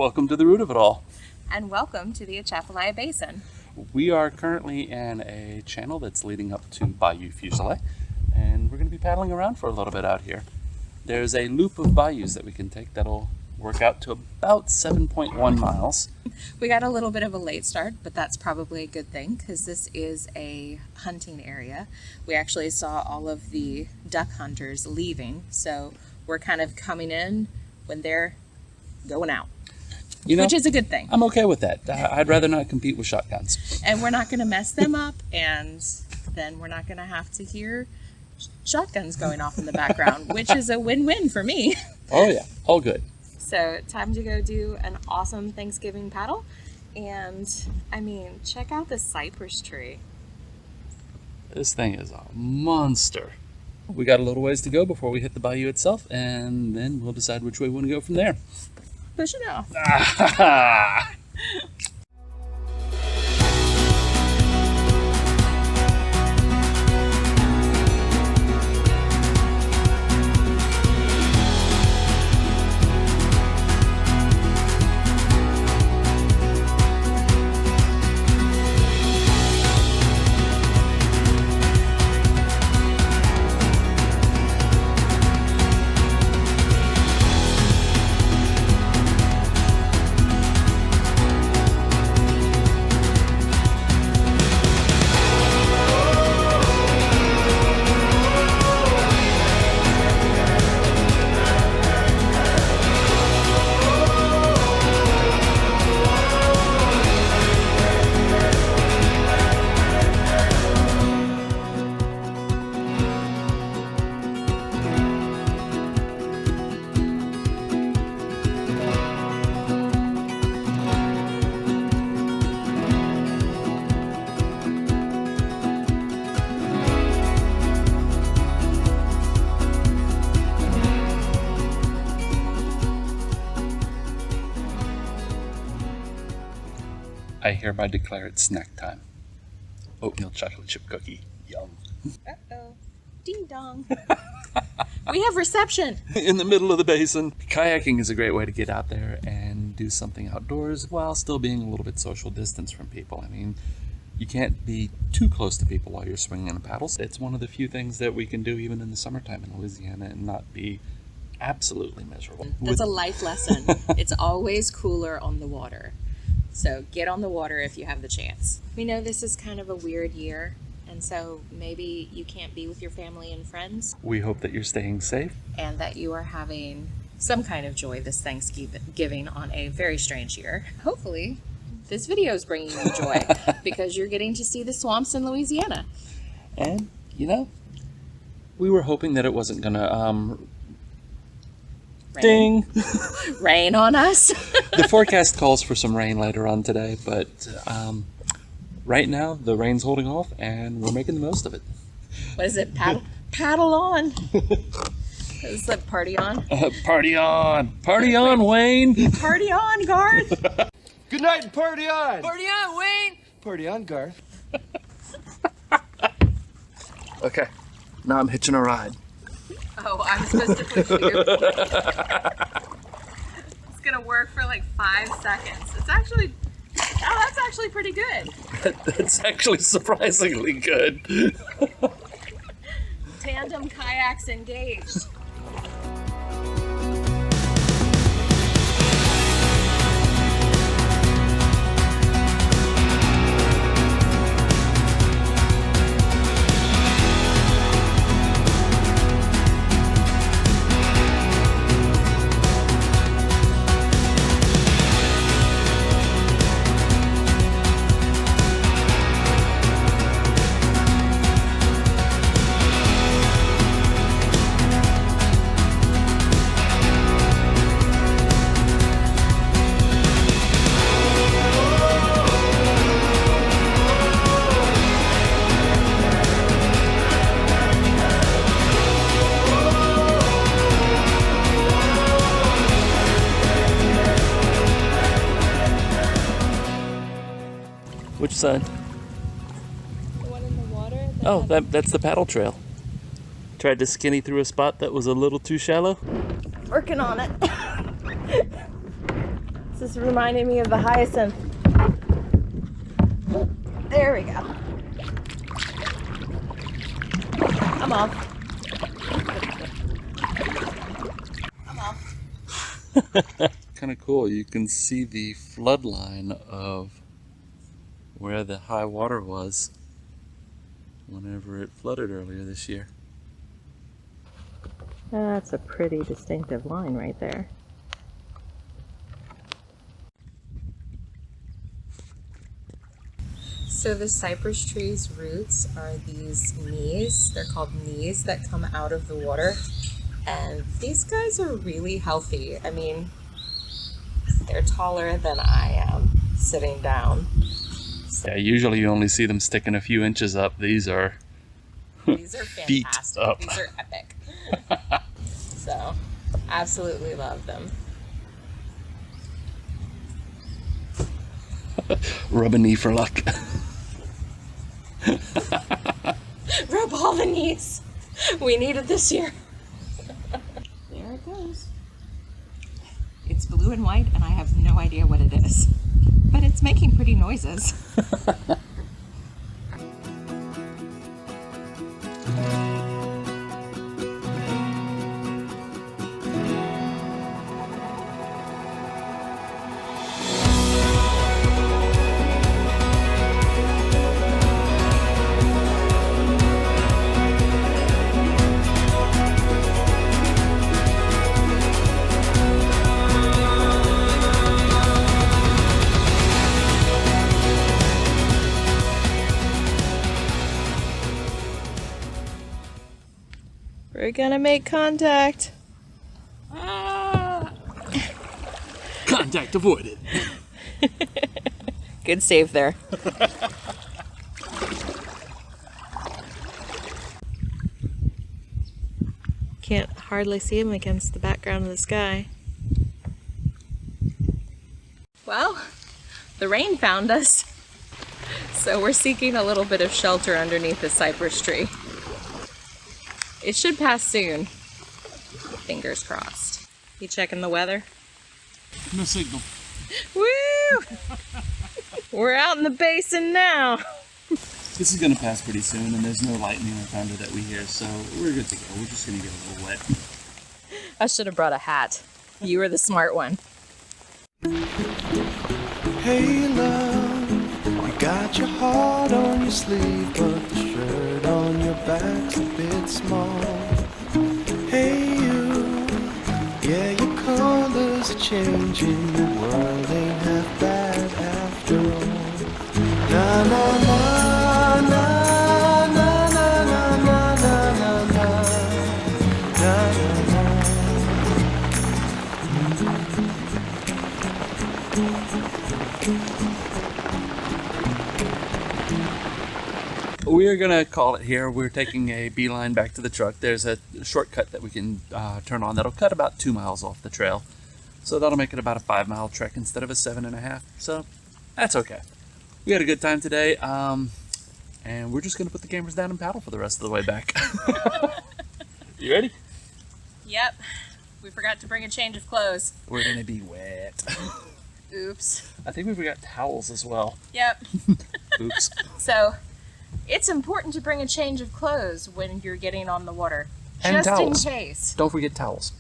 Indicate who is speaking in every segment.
Speaker 1: Welcome to the root of it all.
Speaker 2: And welcome to the Atchafalaya Basin.
Speaker 1: We are currently in a channel that's leading up to Bayou Fuselier, and we're going to be paddling around for a little bit out here. There's a loop of bayous that we can take that'll work out to about 7.1 miles.
Speaker 2: We got a little bit of a late start, but that's probably a good thing because this is a hunting area. We actually saw all of the duck hunters leaving, so we're kind of coming in when they're going out, which is a good thing.
Speaker 1: I'm okay with that. I'd rather not compete with shotguns.
Speaker 2: And we're not going to mess them up, and then we're not going to have to hear shotguns going off in the background, which is a win-win for me.
Speaker 1: Oh yeah, all good.
Speaker 2: So time to go do an awesome Thanksgiving paddle. And I mean, check out this cypress tree.
Speaker 1: This thing is a monster. We got a little ways to go before we hit the bayou itself, and then we'll decide which way we want to go from there.
Speaker 2: Push it off.
Speaker 1: I hereby declare it snack time. Oatmeal chocolate chip cookie. Yum.
Speaker 2: Uh-oh. Ding dong. We have reception.
Speaker 1: In the middle of the basin. Kayaking is a great way to get out there and do something outdoors while still being a little bit social distance from people. I mean, you can't be too close to people while you're swinging a paddle. It's one of the few things that we can do even in the summertime in Louisiana and not be absolutely miserable.
Speaker 2: That's a life lesson. It's always cooler on the water. So get on the water if you have the chance. We know this is kind of a weird year, and so maybe you can't be with your family and friends.
Speaker 1: We hope that you're staying safe.
Speaker 2: And that you are having some kind of joy this Thanksgiving on a very strange year. Hopefully, this video is bringing you joy because you're getting to see the swamps in Louisiana.
Speaker 1: And, we were hoping that it wasn't going to ding!
Speaker 2: Rain on us.
Speaker 1: The forecast calls for some rain later on today, but right now the rain's holding off and we're making the most of it.
Speaker 2: What is it? Paddle on. Is it party on?
Speaker 1: Party on! Party on, Wayne!
Speaker 2: Party on, Garth!
Speaker 3: Good night and party on!
Speaker 2: Party on, Wayne!
Speaker 3: Party on, Garth.
Speaker 1: Okay, now I'm hitching a ride.
Speaker 2: Oh, I'm supposed to push you. It's gonna work for like 5 seconds. It's actually, that's actually pretty good.
Speaker 1: That's actually surprisingly good.
Speaker 2: Tandem kayaks engaged.
Speaker 1: Which side?
Speaker 2: The one in the water?
Speaker 1: Oh, that's the paddle trail. Tried to skinny through a spot that was a little too shallow.
Speaker 2: Working on it. This is reminding me of the hyacinth. There we go. I'm off.
Speaker 1: Kind of cool. You can see the flood line of where the high water was whenever it flooded earlier this year.
Speaker 2: That's a pretty distinctive line right there. So the cypress tree's roots are these knees. They're called knees that come out of the water. And these guys are really healthy. I mean, they're taller than I am sitting down.
Speaker 1: Yeah, usually you only see them sticking a few inches up. These are feet
Speaker 2: fantastic.
Speaker 1: up.
Speaker 2: These are epic. So, absolutely love them.
Speaker 1: Rub a knee for luck.
Speaker 2: Rub all the knees. We need it this year. There it goes. It's blue and white, and I have no idea what it is. But it's making pretty noises. We're gonna make contact.
Speaker 1: Contact avoided.
Speaker 2: Good save there. Can't hardly see him against the background of the sky. Well, the rain found us. So we're seeking a little bit of shelter underneath the cypress tree. It should pass soon. Fingers crossed. You checking the weather?
Speaker 1: No signal.
Speaker 2: Woo! We're out in the basin now.
Speaker 1: This is going to pass pretty soon, and there's no lightning or thunder that we hear, so we're good to go. We're just going to get a little wet.
Speaker 2: I should have brought a hat. You were the smart one.
Speaker 3: Hey love, you got your heart on your sleeve, but the shirt on your back's a bit small. Hey you, yeah, your colors are changing, the world ain't half bad after all. Na na na na na na na na na na na na na.
Speaker 1: We're gonna call it here. We're taking a beeline back to the truck. There's a shortcut that we can turn on that'll cut about 2 miles off the trail. So that'll make it about a 5-mile trek instead of a 7.5. So that's okay. We had a good time today. And we're just gonna put the cameras down and paddle for the rest of the way back. You ready?
Speaker 2: Yep. We forgot to bring a change of clothes.
Speaker 1: We're gonna be wet.
Speaker 2: Oops.
Speaker 1: I think we forgot towels as well.
Speaker 2: Yep.
Speaker 1: Oops.
Speaker 2: So, it's important to bring a change of clothes when you're getting on the water.
Speaker 1: And
Speaker 2: just
Speaker 1: towels.
Speaker 2: in case.
Speaker 1: Don't forget towels.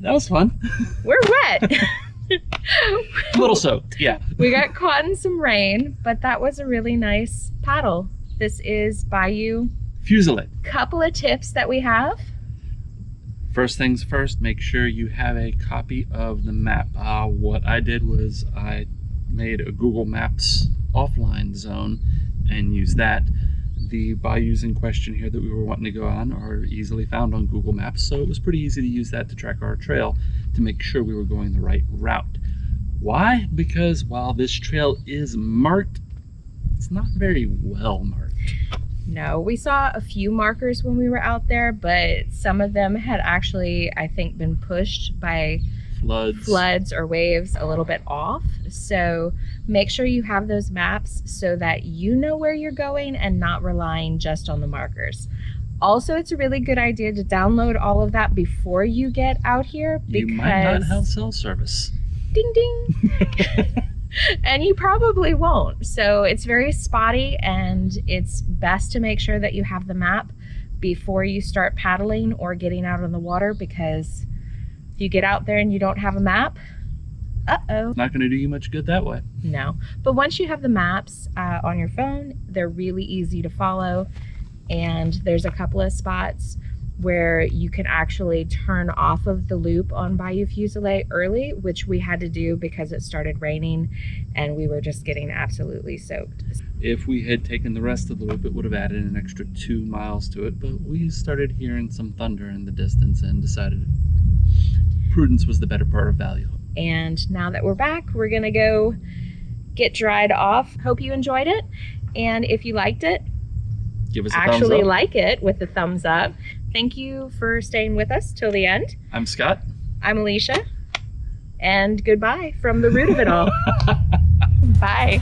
Speaker 1: That was fun.
Speaker 2: We're wet.
Speaker 1: A little soaked, yeah.
Speaker 2: We got caught in some rain, but that was a really nice paddle. This is Bayou
Speaker 1: Fuselier.
Speaker 2: Couple of tips that we have.
Speaker 1: First things first, make sure you have a copy of the map. What I did was I made a Google Maps offline zone and used that. The bayous in question here that we were wanting to go on are easily found on Google Maps, so it was pretty easy to use that to track our trail to make sure we were going the right route. Why? Because while this trail is marked, it's not very well marked.
Speaker 2: No, we saw a few markers when we were out there, but some of them had actually, I think, been pushed by floods or waves a little bit off. So make sure you have those maps so that you know where you're going and not relying just on the markers. Also, it's a really good idea to download all of that before you get out here, because
Speaker 1: you might not have cell service.
Speaker 2: Ding ding. And you probably won't. So it's very spotty, and it's best to make sure that you have the map before you start paddling or getting out on the water, because if you get out there and you don't have a map, uh-oh.
Speaker 1: Not going to do you much good that way.
Speaker 2: No. But once you have the maps on your phone, they're really easy to follow. And there's a couple of spots where you can actually turn off of the loop on Bayou Fuselier early, which we had to do because it started raining and we were just getting absolutely soaked.
Speaker 1: If we had taken the rest of the loop, it would have added an extra 2 miles to it, but we started hearing some thunder in the distance and decided prudence was the better part of value.
Speaker 2: And now that we're back, we're gonna go get dried off. Hope you enjoyed it. And if you liked it,
Speaker 1: give us a thumbs
Speaker 2: actually
Speaker 1: up.
Speaker 2: like it with a thumbs up. Thank you for staying with us till the end.
Speaker 1: I'm Scott.
Speaker 2: I'm Alicia. And goodbye from the root of it all. Bye.